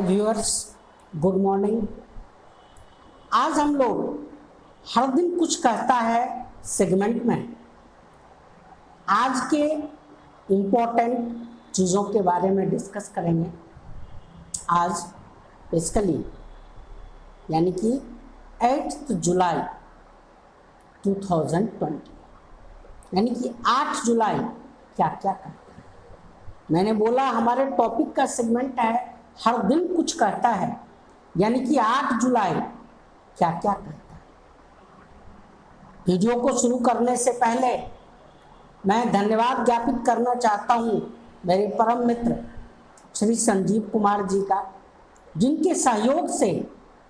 Viewers, good morning. आज हम लोग हर दिन कुछ कहता है सेगमेंट में आज के इम्पोर्टेंट चीज़ों के बारे में डिस्कस करेंगे। आज बेसिकली यानी कि 8 जुलाई 2020 यानी कि 8 जुलाई क्या क्या करता है। मैंने बोला हमारे टॉपिक का सेगमेंट है हर दिन कुछ कहता है, यानी कि 8 जुलाई क्या क्या कहता है। वीडियो को शुरू करने से पहले मैं धन्यवाद ज्ञापित करना चाहता हूँ मेरे परम मित्र श्री संजीव कुमार जी का, जिनके सहयोग से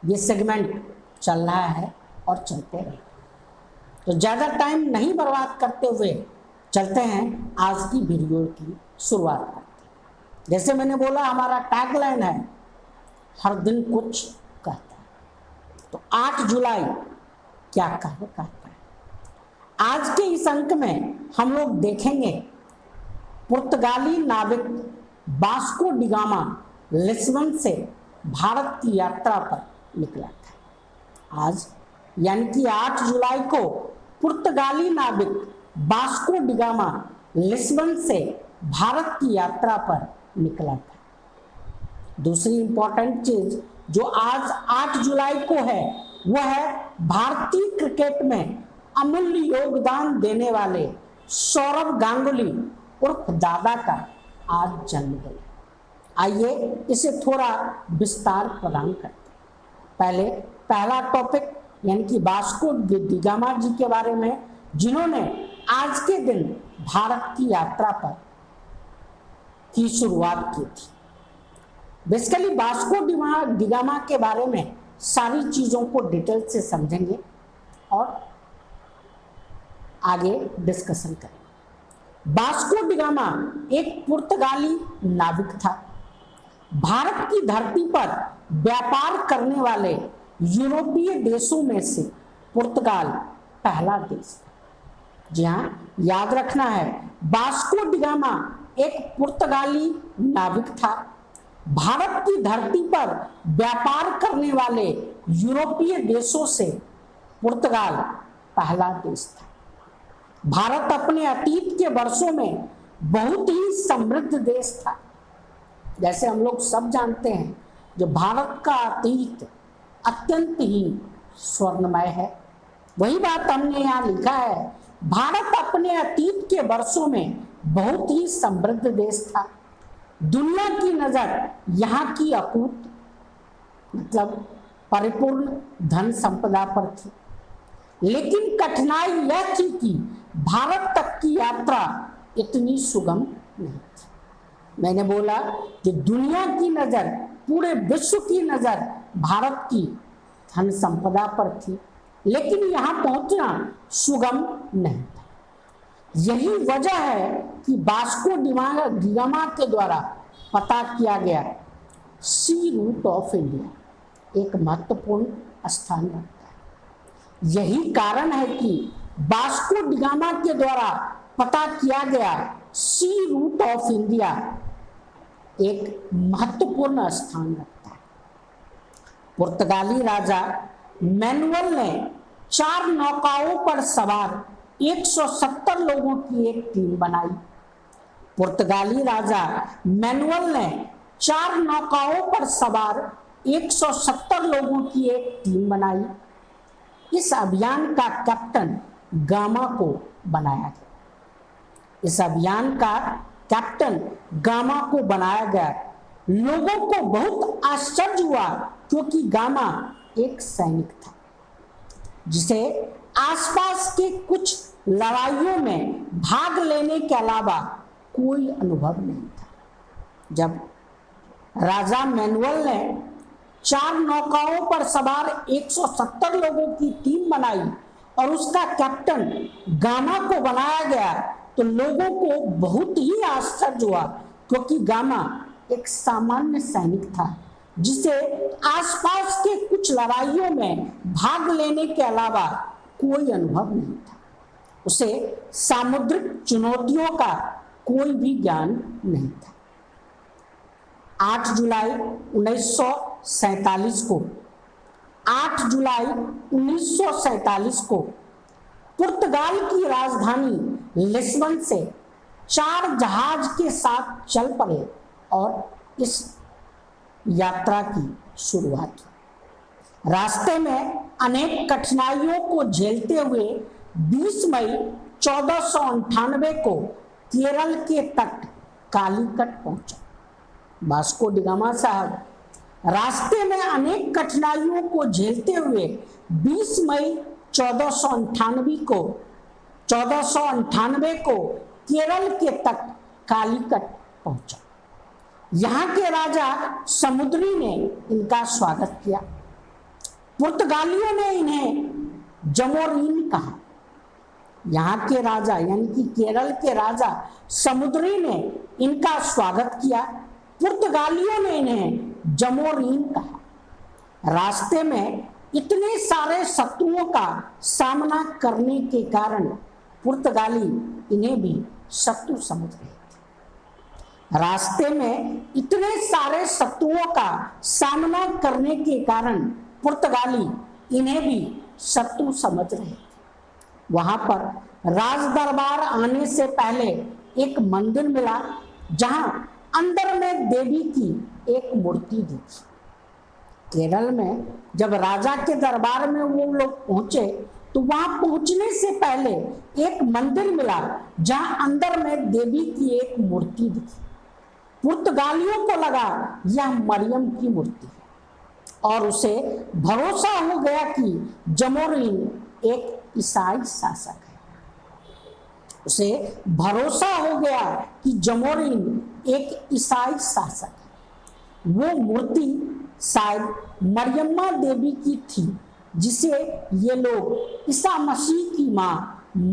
ये सेगमेंट चल रहा है और चलते रहे। तो ज़्यादा टाइम नहीं बर्बाद करते हुए चलते हैं आज की वीडियो की शुरुआत करते हैं। जैसे मैंने बोला हमारा टैगलाइन है हर दिन कुछ कहता है, तो 8 जुलाई क्या कहता है। आज के इस अंक में हम लोग देखेंगे पुर्तगाली नाविक वास्को डी गामा लिस्बन से भारत की यात्रा पर निकला था। आज यानी कि 8 जुलाई को पुर्तगाली नाविक वास्को डी गामा लिस्बन से भारत की यात्रा पर निकला था। दूसरी इंपॉर्टेंट चीज जो आज 8 जुलाई को है वह है भारतीय क्रिकेट में अमूल्य योगदान देने वाले सौरव गांगुली उर्फ दादा का आज जन्मदिन। आइए इसे थोड़ा विस्तार प्रदान करते हैं। पहले पहला टॉपिक यानी कि वास्को डी गामा जी के बारे में, जिन्होंने आज के दिन भारत की यात्रा पर की शुरुआत की थी। बेसिकली वास्को डी गामा के बारे में सारी चीज़ों को डिटेल से समझेंगे और आगे डिस्कशन करेंगे। वास्को डी गामा एक पुर्तगाली नाविक था। भारत की धरती पर व्यापार करने वाले यूरोपीय देशों में से पुर्तगाल पहला देश था। जी हाँ, याद रखना है वास्को डी गामा एक पुर्तगाली नाविक था। भारत की धरती पर व्यापार करने वाले यूरोपीय देशों से पुर्तगाल पहला देश था। भारत अपने अतीत के वर्षों में बहुत ही समृद्ध देश था। जैसे हम लोग सब जानते हैं जो भारत का अतीत अत्यंत ही स्वर्णमय है, वही बात हमने यहाँ लिखा है। भारत अपने अतीत के वर्षों में बहुत ही समृद्ध देश था। दुनिया की नजर यहाँ की अकूत मतलब परिपूर्ण धन संपदा पर थी, लेकिन कठिनाई यह थी कि भारत तक की यात्रा इतनी सुगम नहीं थी। मैंने बोला कि दुनिया की नजर, पूरे विश्व की नजर भारत की धन संपदा पर थी, लेकिन यहाँ पहुंचना सुगम नहीं था। यही वजह है कि वास्को डी गामा के द्वारा पता किया गया सी रूट ऑफ इंडिया एक महत्वपूर्ण स्थान रखता है। यही कारण है कि वास्को डी गामा के द्वारा पता किया गया सी रूट ऑफ इंडिया एक महत्वपूर्ण स्थान रखता है। पुर्तगाली राजा मैनुअल ने 4 नौकाओं पर सवार 170 लोगों की एक टीम बनाई। पुर्तगाली राजा मैनुअल ने 4 नौकाओं पर सवार 170 लोगों की एक टीम बनाई। इस अभियान का कैप्टन गामा को बनाया गया। इस अभियान का कैप्टन गामा को बनाया गया। लोगों को बहुत आश्चर्य हुआ क्योंकि गामा एक सैनिक था जिसे आसपास के कुछ लड़ाइयों में भाग लेने के अलावा कोई अनुभव नहीं था। जब राजा मैनुअल ने 4 नौकाओं पर सवार 170 लोगों की टीम बनाई और उसका कैप्टन गामा को बनाया गया, तो लोगों को बहुत ही आश्चर्य हुआ क्योंकि गामा एक सामान्य सैनिक था जिसे आसपास के कुछ लड़ाइयों में भाग लेने के अलावा कोई अनुभव नहीं था। उसे सामुद्रिक चुनौतियों का कोई भी ज्ञान नहीं था। 8 जुलाई 1947 को 8 जुलाई 1947 को पुर्तगाल की राजधानी लिस्बन से 4 जहाज के साथ चल पड़े और इस यात्रा की शुरुआत की। रास्ते में अनेक कठिनाइयों को झेलते हुए 20 मई 1498 को केरल के तट कालीकट पहुंचा। वास्को डी गामा साहब रास्ते में अनेक कठिनाइयों को झेलते हुए 20 मई 1498 को केरल के तट कालीकट पहुंचा। यहाँ के राजा समुद्री ने इनका स्वागत किया। पुर्तगालियों ने इन्हें जमोरीन कहा। यहाँ के राजा यानी कि केरल के राजा समुद्री ने इनका स्वागत किया। पुर्तगालियों ने इन्हें जमोरीन कहा। रास्ते में इतने सारे शत्रुओं का सामना करने के कारण पुर्तगाली इन्हें भी शत्रु समझ रहे थे। रास्ते में इतने सारे शत्रुओं का सामना करने के कारण पुर्तगाली इन्हें भी शत्रु समझ रहे थे। वहां पर राज दरबार आने से पहले एक मंदिर मिला जहां अंदर में देवी की एक मूर्ति दिखी। केरल में जब राजा के दरबार में वो लोग पहुंचे तो वहां पहुंचने से पहले एक मंदिर मिला जहां अंदर में देवी की एक मूर्ति दिखी। पुर्तगालियों को लगा यह मरियम की मूर्ति है और उसे भरोसा हो गया कि जमोरीन एक ईसाई शासक है। उसे भरोसा हो गया कि जमोरीन एक ईसाई शासक है। वो मूर्ति शायद मरियम्मा देवी की थी जिसे ये लोग ईसा मसीह की मां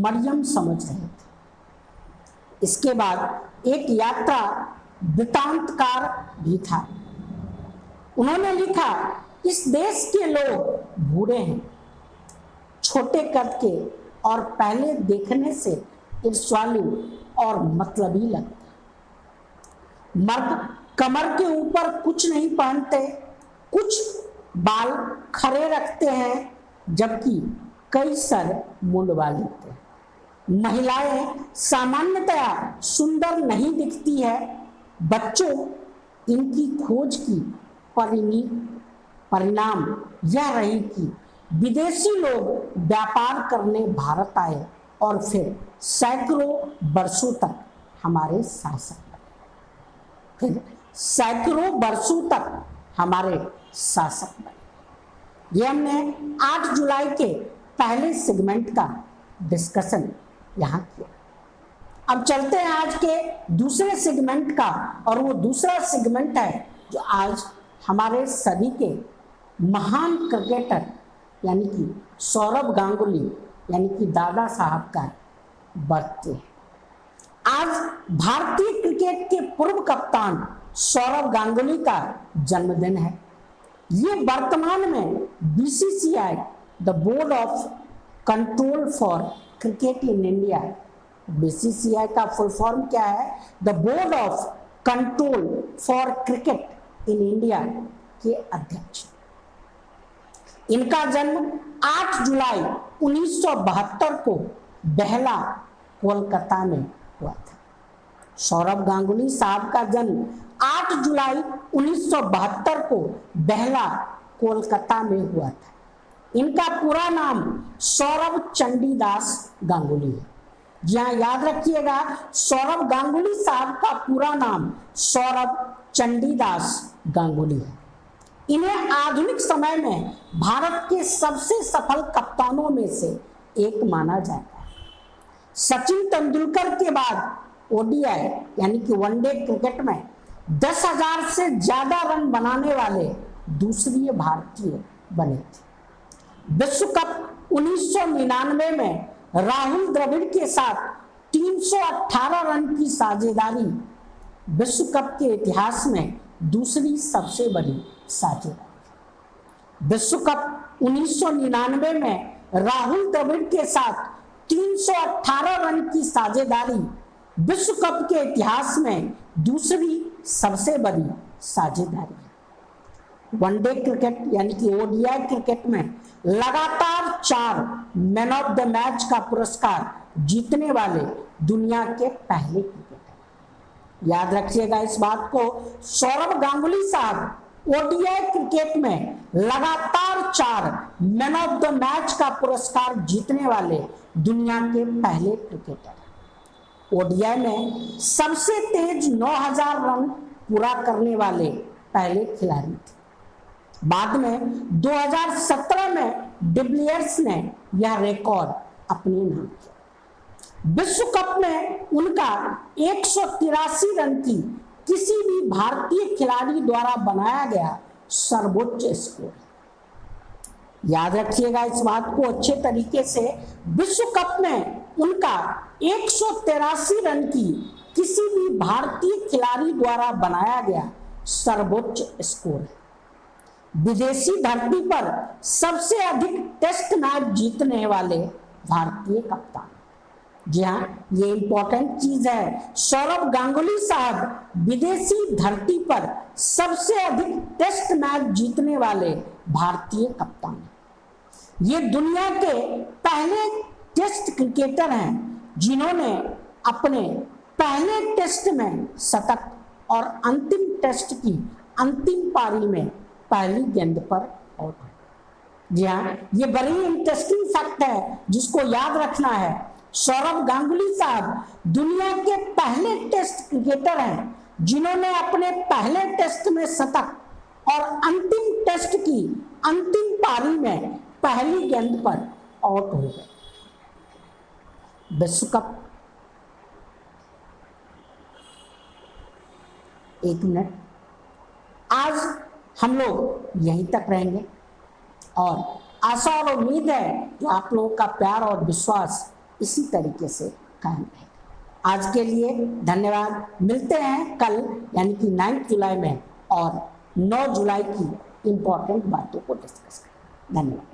मरियम समझ रहे थे। इसके बाद एक यात्रा वृतांतकार भी था। उन्होंने लिखा, इस देश के लोग बूढ़े हैं, छोटे कद के और पहले देखने से ईर्ष्यालु और मतलबी लगते। मर्द कमर के ऊपर कुछ नहीं पहनते, कुछ बाल खड़े रखते हैं जबकि कई सर मुंडवा लेते हैं। महिलाएं सामान्यतया सुंदर नहीं दिखती है। बच्चों इनकी खोज की परिणाम यह रही कि विदेशी लोग व्यापार करने भारत आए और फिर सैकड़ों वर्षों तक हमारे शासक बने। फिर सैकड़ों वर्षों तक हमारे शासक बने। ये हमने 8 जुलाई के पहले सेगमेंट का डिस्कशन यहाँ किया। अब चलते हैं आज के दूसरे सेगमेंट का, और वो दूसरा सेगमेंट है जो आज हमारे सभी के महान क्रिकेटर यानी कि सौरभ गांगुली यानी कि दादा साहब का बर्थडे है। आज भारतीय क्रिकेट के पूर्व कप्तान सौरभ गांगुली का जन्मदिन है। ये वर्तमान में BCCI the board of control for cricket in India, BCCI का फुल फॉर्म क्या है? The board of control for cricket in India के अध्यक्ष। इनका जन्म 8 जुलाई 1972 को बेहला कोलकाता में हुआ था। सौरभ गांगुली साहब का जन्म 8 जुलाई 1972 को बेहला कोलकाता में हुआ था। इनका पूरा नाम सौरभ चंडीदास गांगुली है। जहाँ याद रखिएगा, सौरभ गांगुली साहब का पूरा नाम सौरभ चंडीदास गांगुली है। इन्हें आधुनिक समय में भारत के सबसे सफल कप्तानों में से एक माना जाता है। सचिन तेंदुलकर के बाद ओडीआई यानी कि वनडे क्रिकेट में 10,000 से ज्यादा रन बनाने वाले दूसरी भारतीय बने थे। विश्व कप 1999 में राहुल द्रविड़ के साथ 318 रन की साझेदारी विश्व कप के इतिहास में दूसरी सबसे बड़ी साझेदारी। विश्व कप 1999 में राहुल द्रविड़ के साथ 318 रन की साझेदारी विश्व कप के इतिहास में दूसरी सबसे बड़ी साझेदारी है। वनडे क्रिकेट यानी कि ओडीआई क्रिकेट में लगातार 4 मैन ऑफ द मैच का पुरस्कार जीतने वाले दुनिया के पहले क्रिकेटर। याद रखिएगा इस बात को, सौरव गांगुली साहब ओडीआई क्रिकेट में लगातार 4 मैन ऑफ द मैच का पुरस्कार जीतने वाले दुनिया के पहले क्रिकेटर। ओडीआई में सबसे तेज 9000 रन पूरा करने वाले पहले खिलाड़ी थे। बाद में 2017 में डिविलियर्स ने यह रिकॉर्ड अपने नाम किया। विश्व कप में उनका 183 रन की किसी भी भारतीय खिलाड़ी द्वारा बनाया गया सर्वोच्च स्कोर। याद रखिएगा इस बात को अच्छे तरीके से, विश्व कप में उनका 183 रन की किसी भी भारतीय खिलाड़ी द्वारा बनाया गया सर्वोच्च स्कोर है। विदेशी धरती पर सबसे अधिक टेस्ट मैच जीतने वाले भारतीय कप्तान। जी हाँ, ये इंपॉर्टेंट चीज है। सौरव गांगुली साहब विदेशी धरती पर सबसे अधिक टेस्ट मैच जीतने वाले भारतीय कप्तान। ये दुनिया के पहले टेस्ट क्रिकेटर हैं जिन्होंने अपने पहले टेस्ट में शतक और अंतिम टेस्ट की अंतिम पारी में पहली गेंद पर आउट हुए। जी हाँ, ये बड़ी इंटरेस्टिंग फैक्ट है जिसको याद रखना है। सौरव गांगुली साहब दुनिया के पहले टेस्ट क्रिकेटर हैं जिन्होंने अपने पहले टेस्ट में शतक और अंतिम टेस्ट की अंतिम पारी में पहली गेंद पर आउट हो गए। विश्व कप, एक मिनट, आज हम लोग यहीं तक रहेंगे और आशा और उम्मीद है कि आप लोगों का प्यार और विश्वास इसी तरीके से कायम रहेगा। आज के लिए धन्यवाद। मिलते हैं कल यानी कि 9 जुलाई में और 9 जुलाई की इंपॉर्टेंट बातों को डिस्कस करें। धन्यवाद।